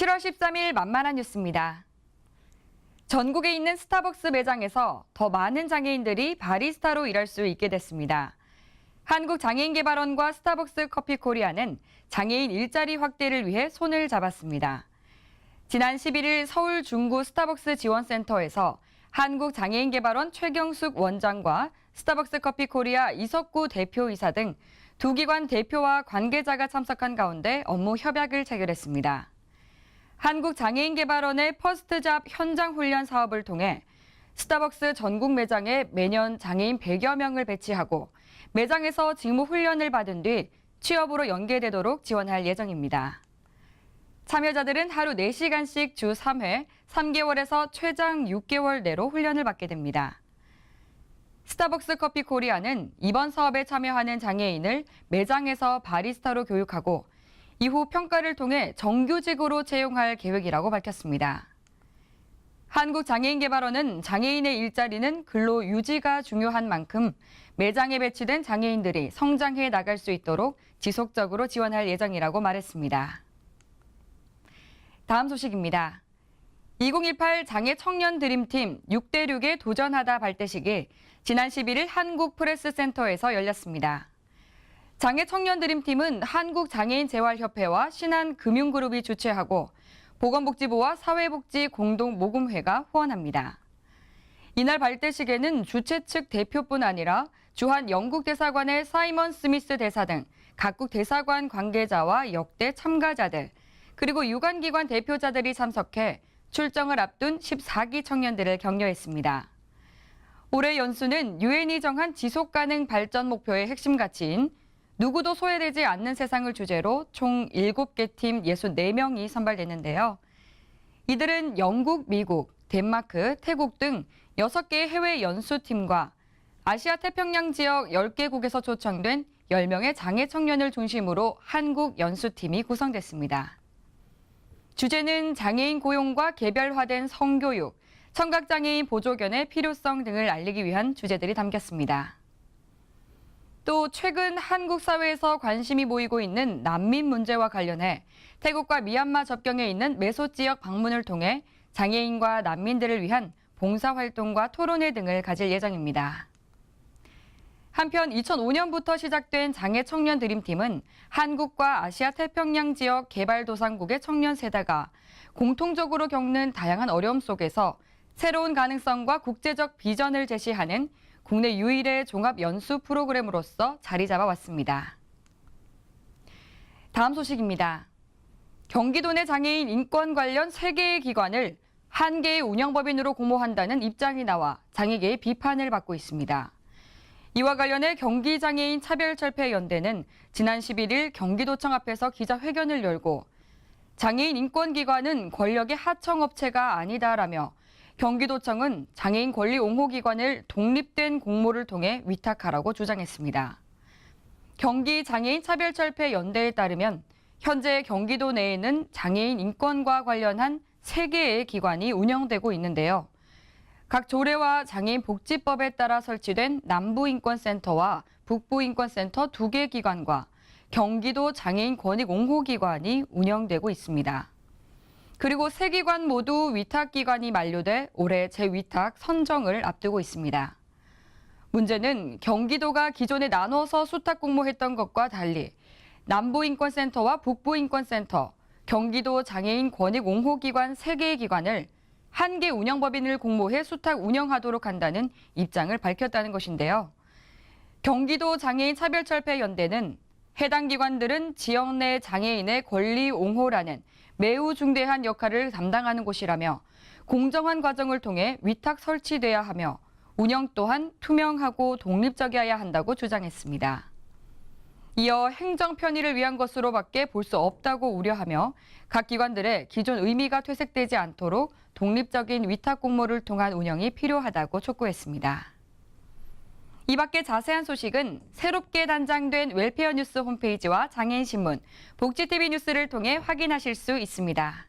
7월 13일 만만한 뉴스입니다. 전국에 있는 스타벅스 매장에서 더 많은 장애인들이 바리스타로 일할 수 있게 됐습니다. 한국장애인개발원과 스타벅스 커피코리아는 장애인 일자리 확대를 위해 손을 잡았습니다. 지난 11일 서울 중구 스타벅스 지원센터에서 한국장애인개발원 최경숙 원장과 스타벅스 커피코리아 이석구 대표이사 등 두 기관 대표와 관계자가 참석한 가운데 업무 협약을 체결했습니다. 한국장애인개발원의 퍼스트잡 현장훈련 사업을 통해 스타벅스 전국 매장에 매년 장애인 100여 명을 배치하고 매장에서 직무 훈련을 받은 뒤 취업으로 연계되도록 지원할 예정입니다. 참여자들은 하루 4시간씩 주 3회, 3개월에서 최장 6개월 내로 훈련을 받게 됩니다. 스타벅스 커피 코리아는 이번 사업에 참여하는 장애인을 매장에서 바리스타로 교육하고 이후 평가를 통해 정규직으로 채용할 계획이라고 밝혔습니다. 한국장애인개발원은 장애인의 일자리는 근로 유지가 중요한 만큼 매장에 배치된 장애인들이 성장해 나갈 수 있도록 지속적으로 지원할 예정이라고 말했습니다. 다음 소식입니다. 2018 장애 청년 드림팀 6대6에 도전하다 발대식이 지난 11일 한국프레스센터에서 열렸습니다. 장애 청년 드림팀은 한국장애인재활협회와 신한금융그룹이 주최하고 보건복지부와 사회복지공동모금회가 후원합니다. 이날 발대식에는 주최 측 대표뿐 아니라 주한 영국대사관의 사이먼 스미스 대사 등 각국 대사관 관계자와 역대 참가자들, 그리고 유관기관 대표자들이 참석해 출정을 앞둔 14기 청년들을 격려했습니다. 올해 연수는 유엔이 정한 지속가능 발전 목표의 핵심 가치인 누구도 소외되지 않는 세상을 주제로 총 7개 팀 64명이 선발됐는데요. 이들은 영국, 미국, 덴마크, 태국 등 6개의 해외 연수팀과 아시아 태평양 지역 10개국에서 초청된 10명의 장애 청년을 중심으로 한국 연수팀이 구성됐습니다. 주제는 장애인 고용과 개별화된 성교육, 청각장애인 보조견의 필요성 등을 알리기 위한 주제들이 담겼습니다. 또 최근 한국 사회에서 관심이 모이고 있는 난민 문제와 관련해 태국과 미얀마 접경에 있는 메소 지역 방문을 통해 장애인과 난민들을 위한 봉사활동과 토론회 등을 가질 예정입니다. 한편 2005년부터 시작된 장애 청년 드림팀은 한국과 아시아 태평양 지역 개발도상국의 청년 세대가 공통적으로 겪는 다양한 어려움 속에서 새로운 가능성과 국제적 비전을 제시하는 국내 유일의 종합 연수 프로그램으로서 자리 잡아왔습니다. 다음 소식입니다. 경기도 내 장애인 인권 관련 3개의 기관을 한 개의 운영법인으로 공모한다는 입장이 나와 장애계의 비판을 받고 있습니다. 이와 관련해 경기장애인 차별철폐연대는 지난 11일 경기도청 앞에서 기자회견을 열고 장애인 인권기관은 권력의 하청업체가 아니다라며 경기도청은 장애인 권리 옹호기관을 독립된 공모를 통해 위탁하라고 주장했습니다. 경기장애인 차별철폐연대에 따르면 현재 경기도 내에는 장애인 인권과 관련한 3개의 기관이 운영되고 있는데요. 각 조례와 장애인 복지법에 따라 설치된 남부인권센터와 북부인권센터 2개 기관과 경기도 장애인 권익옹호기관이 운영되고 있습니다. 그리고 3기관 모두 위탁기간이 만료돼 올해 재위탁 선정을 앞두고 있습니다. 문제는 경기도가 기존에 나눠서 수탁 공모했던 것과 달리 남부인권센터와 북부인권센터, 경기도 장애인 권익옹호기관 3개의 기관을 한 개 운영법인을 공모해 수탁 운영하도록 한다는 입장을 밝혔다는 것인데요. 경기도 장애인 차별철폐연대는 해당 기관들은 지역 내 장애인의 권리 옹호라는 매우 중대한 역할을 담당하는 곳이라며 공정한 과정을 통해 위탁 설치돼야 하며 운영 또한 투명하고 독립적이어야 한다고 주장했습니다. 이어 행정 편의를 위한 것으로밖에 볼 수 없다고 우려하며 각 기관들의 기존 의미가 퇴색되지 않도록 독립적인 위탁 공모를 통한 운영이 필요하다고 촉구했습니다. 이 밖에 자세한 소식은 새롭게 단장된 웰페어 뉴스 홈페이지와 장애인 신문, 복지TV 뉴스를 통해 확인하실 수 있습니다.